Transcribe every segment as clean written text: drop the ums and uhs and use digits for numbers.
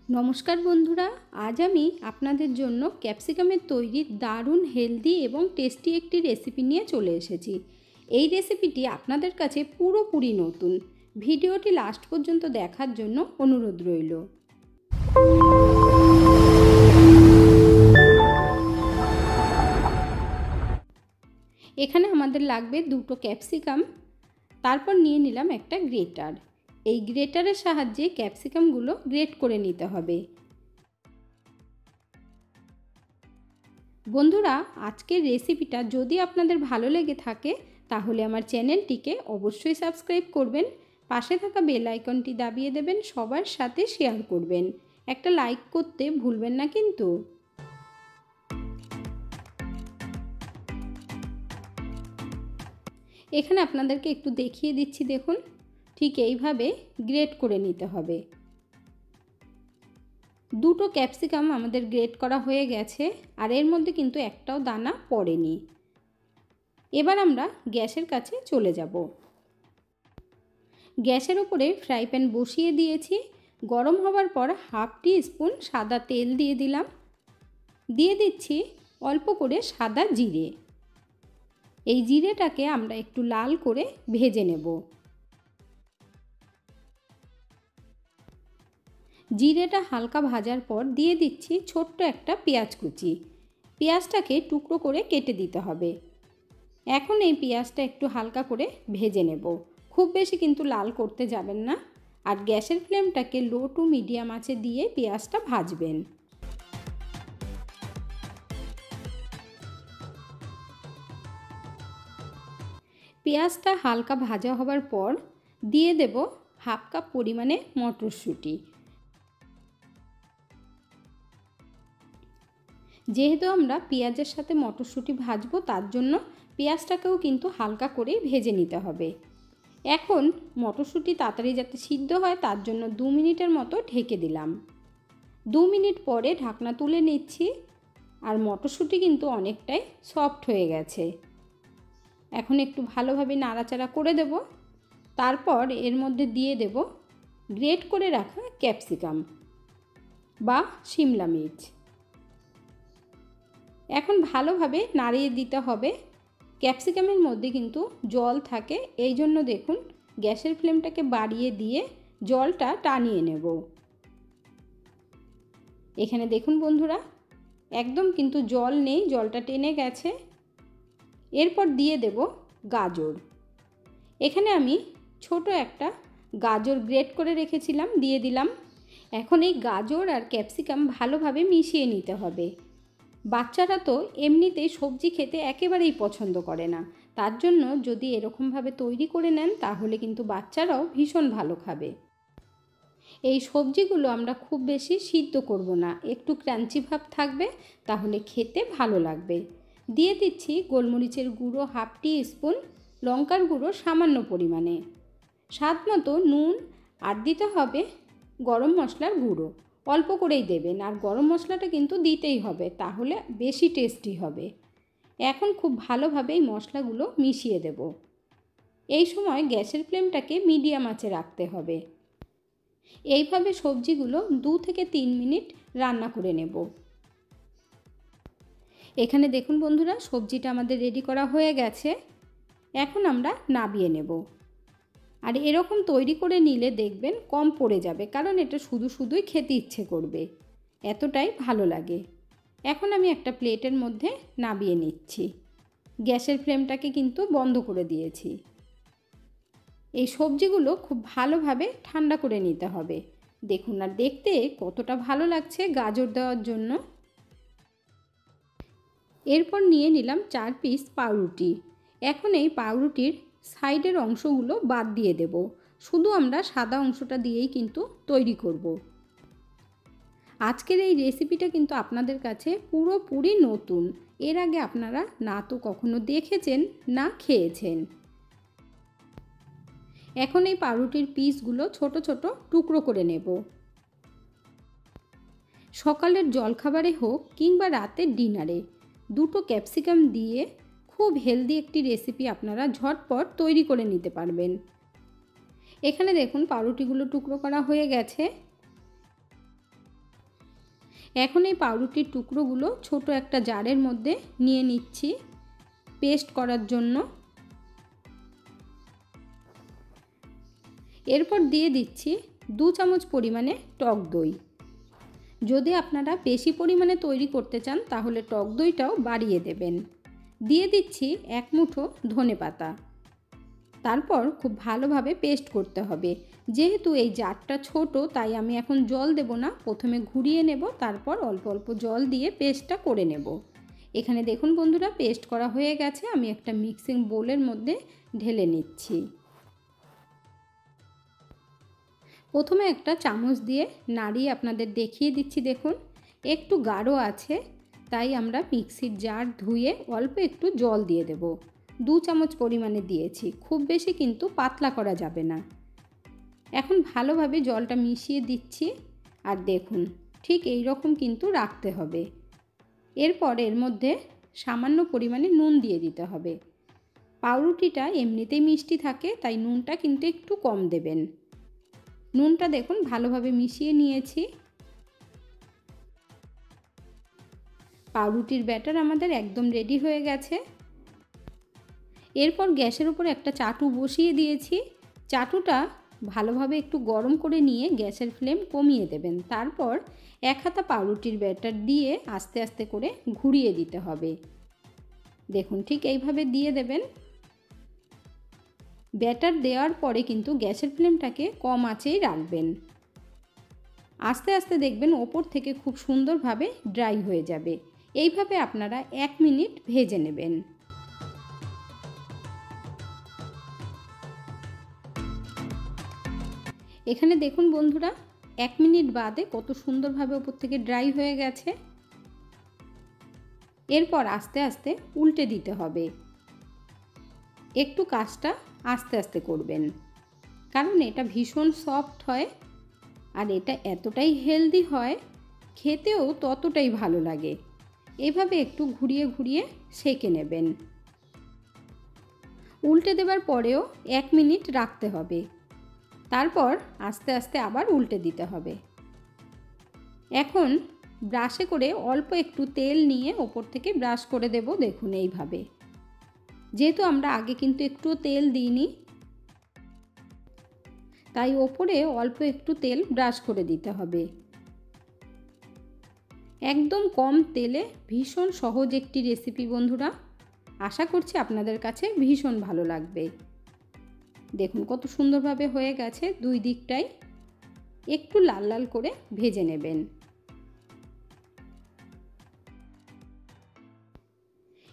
নমস্কার বন্ধুরা, আজ আমি আপনাদের জন্য ক্যাপসিকামের তৈরি দারুণ হেলদি এবং টেস্টি একটি রেসিপি নিয়ে চলে এসেছি। এই রেসিপিটি আপনাদের কাছে পুরোপুরি নতুন। ভিডিওটি লাস্ট পর্যন্ত দেখার জন্য অনুরোধ রইল। এখানে আমাদের লাগবে দুটো ক্যাপসিকাম, তারপর নিয়ে নিলাম একটা গ্রেটার। এই গ্রেটারের সাহায্যে ক্যাপসিকামগুলো গ্রেট করে নিতে হবে। বন্ধুরা, আজকের রেসিপিটা যদি আপনাদের ভালো লেগে থাকে তাহলে আমার চ্যানেলটিকে অবশ্যই সাবস্ক্রাইব করবেন, পাশে থাকা বেল আইকনটি দাবিয়ে দেবেন, সবার সাথে শেয়ার করবেন, একটা লাইক করতে ভুলবেন না কিন্তু। এখানে আপনাদেরকে একটু দেখিয়ে দিচ্ছি, দেখুন ঠিক এইভাবে গ্রেট করে নিতে হবে। দুটো ক্যাপসিকাম আমাদের গ্রেট করা হয়ে গেছে, আর এর মধ্যে কিন্তু একটাও দানা পড়েনি। এবার আমরা গ্যাসের কাছে চলে যাব। গ্যাসের উপরে ফ্রাই প্যান বসিয়ে দিয়েছি। গরম হবার পর হাফ টি স্পুন সাদা তেল দিয়ে দিলাম। দিয়ে দিচ্ছি অল্প করে সাদা জিরে। এই জিরেটাকে আমরা একটু লাল করে ভেজে নেব। জিরেটা হালকা ভাজার পর দিয়ে দিচ্ছি ছোট্ট একটা পেঁয়াজ কুচি। পেঁয়াজটাকে টুকরো করে কেটে দিতে হবে। এখন এই পেঁয়াজটা একটু হালকা করে ভেজে নেব, খুব বেশি কিন্তু লাল করতে যাবেন না। আর গ্যাসের ফ্লেমটাকে লো টু মিডিয়াম আঁচে দিয়ে পেঁয়াজটা ভাজবেন। পেঁয়াজটা হালকা ভাজা হবার পর দিয়ে দেব হাফ কাপ পরিমাণে মটরশুঁটি। যেহেতু আমরা পেঁয়াজের সাথে মটরশুঁটি ভাজবো, তার জন্য পেঁয়াজটাকেও কিন্তু হালকা করে ভেজে নিতে হবে। এখন মটরশুঁটি তাড়াতাড়ি যাতে সিদ্ধ হয় তার জন্য 2 মিনিটের মতো ঢেকে দিলাম। 2 মিনিট পরে ঢাকনা তুলে নিচ্ছি, আর মটরশুঁটি কিন্তু অনেকটাই সফট হয়ে গেছে। এখন একটু ভালোভাবে নাড়াচাড়া করে দেব। তারপর এর মধ্যে দিয়ে দেব গ্রেট করে রাখা ক্যাপসিকাম বা শিমলা মির্চ। এখন ভালোভাবে নাড়িয়ে দিতে হবে। ক্যাপসিকামের মধ্যে কিন্তু জল থাকে, এই জন্য দেখুন গ্যাসের ফ্লেমটাকে বাড়িয়ে দিয়ে জলটা টানিয়ে নেব। এখানে দেখুন বন্ধুরা, একদম কিন্তু জল নেই, জলটা টেনে গেছে। এরপর দিয়ে দেব গাজর। এখানে আমি ছোট একটা গাজর গ্রেট করে রেখেছিলাম, দিয়ে দিলাম। এখন এই গাজর আর ক্যাপসিকাম ভালোভাবে মিশিয়ে নিতে হবে। বাচ্চারা তো এমনিতেই সবজি খেতে একেবারেই পছন্দ করে না, তার জন্য যদি এরকমভাবে তৈরি করে নেন তাহলে কিন্তু বাচ্চারাও ভীষণ ভালো খাবে। এই সবজিগুলো আমরা খুব বেশি সিদ্ধ করব না, একটু ক্রাঞ্চি ভাব থাকবে, তাহলে খেতে ভালো লাগবে। দিয়ে দিচ্ছি গোলমরিচের গুঁড়ো হাফ টি স্পুন, লঙ্কার গুঁড়ো সামান্য পরিমাণে, স্বাদ মতো নুন, আর দিতে হবে গরম মশলার গুঁড়ো। অল্প করেই দেবেন, আর গরম মশলাটা কিন্তু দিতেই হবে, তাহলে বেশি টেস্টি হবে। এখন খুব ভালোভাবে এই মশলাগুলো মিশিয়ে দেব। এই সময় গ্যাসের ফ্লেমটাকে মিডিয়াম আঁচে রাখতে হবে। এইভাবে সবজিগুলো 2 থেকে 3 মিনিট রান্না করে নেব। এখানে দেখুন বন্ধুরা, সবজিটা আমাদের রেডি করা হয়ে গেছে। এখন আমরা নামিয়ে নেব। আর এরকম তৈরি করে নিলে দেখবেন কম পড়ে যাবে, কারণ এটা শুধু শুধুই খেতে ইচ্ছে করবে, এতটাই ভালো লাগে। এখন আমি একটা প্লেটের মধ্যে নামিয়ে নিচ্ছি। গ্যাসের ফ্লেমটাকে কিন্তু বন্ধ করে দিয়েছি। এই সবজিগুলো খুব ভালোভাবে ঠান্ডা করে নিতে হবে। দেখুন আর দেখতে কতটা ভালো লাগছে গাজর দেওয়ার জন্য। এরপর নিয়ে নিলাম 4 পিস পাউরুটি। এখন এই পাউরুটির সাইডের অংশগুলো বাদ দিয়ে দেব, শুধু আমরা সাদা অংশটা দিয়েই কিন্তু তৈরি করব। আজকের এই রেসিপিটা কিন্তু আপনাদের কাছে পুরোপুরি নতুন, এর আগে আপনারা না তো কখনো দেখেছেন না খেয়েছেন। এখন এই পাউরুটির পিসগুলো ছোট ছোট টুকরো করে নেব। সকালের জলখাবারে হোক কিংবা রাতের ডিনারে, দুটো ক্যাপসিকাম দিয়ে খুব হেলদি একটি রেসিপি আপনারা ঝটপট তৈরি করে নিতে পারবেন। এখানে দেখুন পাউরুটিগুলো টুকরো করা হয়ে গেছে। এখন এই পাউরুটির টুকরোগুলো ছোট একটা জারের মধ্যে নিয়ে নিচ্ছি পেস্ট করার জন্য। এরপর দিয়ে দিচ্ছি 2 চামচ পরিমাণে টক দই। যদি আপনারা বেশি পরিমাণে তৈরি করতে চান তাহলে টক দইটাও বাড়িয়ে দেবেন। দিয়ে দিচ্ছি 1 মুঠো ধনেপাতা। তারপর খুব ভালোভাবে পেস্ট করতে হবে। যেহেতু এই জারটা ছোট তাই আমি এখন জল দেব না, প্রথমে ঘুরিয়ে নেব, তারপর অল্প অল্প জল দিয়ে পেস্টটা করে নেব। এখানে দেখুন বন্ধুরা পেস্ট করা হয়ে গেছে, আমি একটা মিক্সিং বোলের মধ্যে ঢেলে নিচ্ছি। প্রথমে একটা চামচ দিয়ে নাড়িয়ে আপনাদের দেখিয়ে দিচ্ছি। দেখুন একটু গাঢ় আছে, তাই আমরা মিক্সির জার ধুয়ে অল্প একটু জল দিয়ে দেব। 2 চামচ পরিমাণে দিয়েছি, খুব বেশি কিন্তু পাতলা করা যাবে না। এখন ভালোভাবে জলটা মিশিয়ে দিচ্ছি, আর দেখুন ঠিক এই রকম কিন্তু রাখতে হবে। এরপর এর মধ্যে সামান্য পরিমাণে নুন দিয়ে দিতে হবে। পাউরুটিটা এমনিতেই মিষ্টি থাকে, তাই নুনটা কিন্তু একটু কম দেবেন। নুনটা দেখুন ভালোভাবে মিশিয়ে নিয়েছি। পাউরুটির ব্যাটার আমাদের একদম রেডি হয়ে গেছে। এরপর গ্যাসের উপর একটা চাটু বসিয়ে দিয়েছি। চাটুটা ভালোভাবে একটু গরম করে নিয়ে গ্যাসের ফ্লেম কমিয়ে দেবেন। তারপর 1 হাতা পাউরুটির ব্যাটার দিয়ে আস্তে আস্তে করে ঘুরিয়ে দিতে হবে। দেখুন ঠিক এইভাবে দিয়ে দেবেন। ব্যাটার দেওয়ার পরে কিন্তু গ্যাসের ফ্লেমটাকে কম আঁচেই রাখবেন। আস্তে আস্তে দেখবেন ওপর থেকে খুব সুন্দরভাবে ড্রাই হয়ে যাবে। এইভাবে আপনারা 1 মিনিট ভেজে নেবেন। এখানে দেখুন বন্ধুরা 1 মিনিট বাদে কত সুন্দরভাবে ওপর থেকে ড্রাই হয়ে গেছে। এরপর আস্তে আস্তে উল্টে দিতে হবে। একটু কাজটা আস্তে আস্তে করবেন, কারণ এটা ভীষণ সফট হয় আর এটা এতটাই হেলদি হয়, খেতেও ততটাই ভালো লাগে। এভাবে একটু ঘুরিয়ে ঘুরিয়ে সেঁকে নেবেন। উল্টে দেবার পরেও 1 মিনিট রাখতে হবে। তারপর আস্তে আস্তে আবার উল্টে দিতে হবে। এখন ব্রাশে করে অল্প একটু তেল নিয়ে ওপর থেকে ব্রাশ করে দেব। দেখুন এইভাবে, যেহেতু আমরা আগে কিন্তু একটু তেল দিইনি, তাই ওপরে অল্প একটু তেল ব্রাশ করে দিতে হবে। একদম কম তেলে ভীষণ সহজ একটি রেসিপি বন্ধুরা, আশা করছি আপনাদের কাছে ভীষণ ভালো লাগবে। দেখুন কত সুন্দরভাবে হয়ে গেছে। 2 দিকটাই একটু লাল লাল করে ভেজে নেবেন।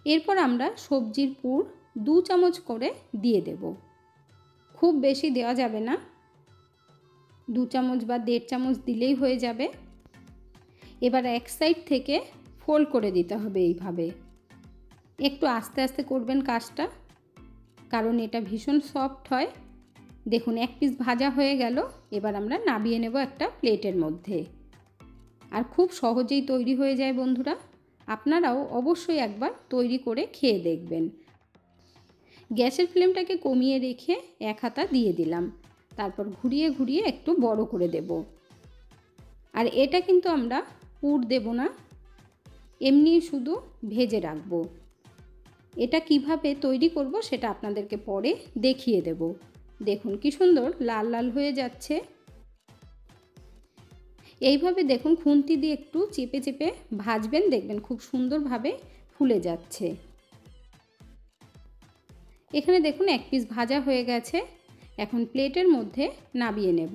এরপর আমরা সবজির পুর 2 চামচ করে দিয়ে দেব। খুব বেশি দেওয়া যাবে না, 2 চামচ বা 1.5 চামচ দিলেই হয়ে যাবে। এবার এক সাইড থেকে ফোল্ড করে দিতে হবে। এইভাবে একটু আস্তে আস্তে করবেন কাজটা, কারণ এটা ভীষণ সফট হয়। দেখুন 1 পিস ভাজা হয়ে গেল। এবার আমরা নামিয়ে নেব একটা প্লেটের মধ্যে। আর খুব সহজেই তৈরি হয়ে যায় বন্ধুরা, আপনারাও অবশ্যই একবার তৈরি করে খেয়ে দেখবেন। গ্যাসের ফ্লেমটাকে কমিয়ে রেখে 1 হাতা দিয়ে দিলাম, তারপর ঘুরিয়ে ঘুরিয়ে একটু বড় করে দেব। আর এটা কিন্তু আমরা পুর দেব না, এমনি শুধু ভেজে রাখবো। এটা কিভাবে তৈরি করব সেটা আপনাদেরকে পরে দেখিয়ে দেব। দেখুন কি সুন্দর লাল লাল হয়ে যাচ্ছে। এইভাবে দেখুন খুন্তি দিয়ে একটু চেপে চেপে ভাজবেন, দেখবেন খুব সুন্দরভাবে ফুলে যাচ্ছে। এখানে দেখুন 1 পিস ভাজা হয়ে গেছে। এখন প্লেটের মধ্যে নামিয়ে নেব।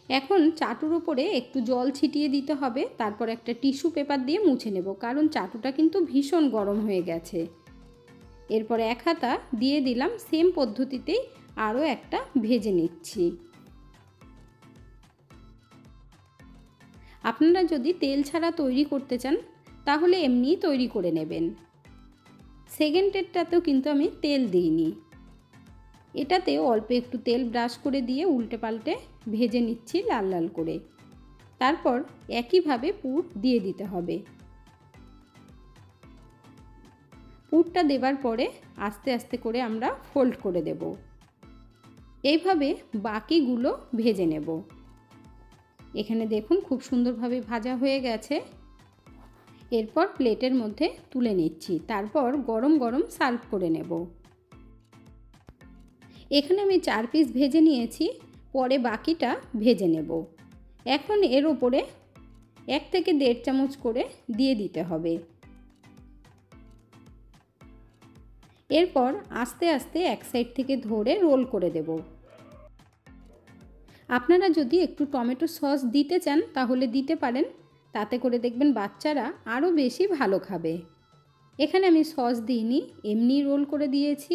এখন চাটুর উপরে একটু জল ছিটিয়ে দিতে হবে, তারপর একটা টিস্যু পেপার দিয়ে মুছে নেব, কারণ চাটুটা কিন্তু ভীষণ গরম হয়ে গেছে। এরপর 1 হাতা দিয়ে দিলাম, সেম পদ্ধতিতেই আরও একটা ভেজে নিচ্ছি। আপনারা যদি তেল ছাড়া তৈরি করতে চান তাহলে এমনিই তৈরি করে নেবেন। সেকেন্ডেরটাতেও কিন্তু আমি তেল দিইনি, এটাতে অল্প একটু তেল ব্রাশ করে দিয়ে উল্টে পাল্টে ভেজে নিচ্ছি লাল লাল করে। তারপর একইভাবে পুর দিয়ে দিতে হবে। পুরটা দেবার পরে আস্তে আস্তে করে আমরা ফোল্ড করে দেব। এইভাবে বাকিগুলো ভেজে নেব। এখানে দেখুন খুব সুন্দরভাবে ভাজা হয়ে গেছে। এরপর প্লেটের মধ্যে তুলে নিচ্ছি, তারপর গরম গরম সার্ভ করে নেব। এখানে আমি 4 পিস ভেজে নিয়েছি, পরে বাকিটা ভেজে নেব। এখন এর ওপরে 1 থেকে 1.5 চামচ করে দিয়ে দিতে হবে। এরপর আস্তে আস্তে এক সাইড থেকে ধরে রোল করে দেব। আপনারা যদি একটু টমেটো সস দিতে চান তাহলে দিতে পারেন, তাতে করে দেখবেন বাচ্চারা আরও বেশি ভালো খাবে। এখানে আমি সস দিইনি, এমনি রোল করে দিয়েছি।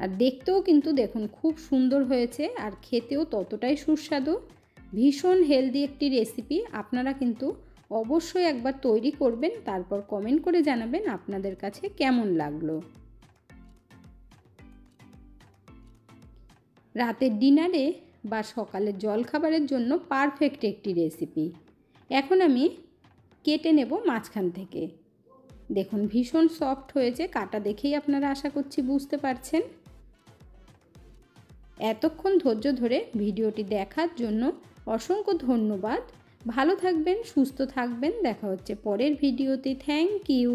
আর দেখতেও কিন্তু দেখুন খুব সুন্দর হয়েছে, আর খেতেও ততটাই সুস্বাদু। ভীষণ হেলদি একটি রেসিপি। আপনারা কিন্তু অবশ্যই একবার তৈরি করবেন, তারপর কমেন্ট করে জানাবেন আপনাদের কাছে কেমন লাগলো। রাতের ডিনারে বা সকালের জলখাবারের জন্য পারফেক্ট একটি রেসিপি। এখন আমি কেটে নেব মাঝখান থেকে। দেখুন ভীষণ সফট হয়েছে, কাটা দেখেই আপনারা আশা করছি বুঝতে পারছেন। এতক্ষণ ধৈর্য ধরে ভিডিওটি দেখার জন্য অসংখ্য ধন্যবাদ। ভালো থাকবেন, সুস্থ থাকবেন। দেখা হচ্ছে পরের ভিডিওতে। Thank you.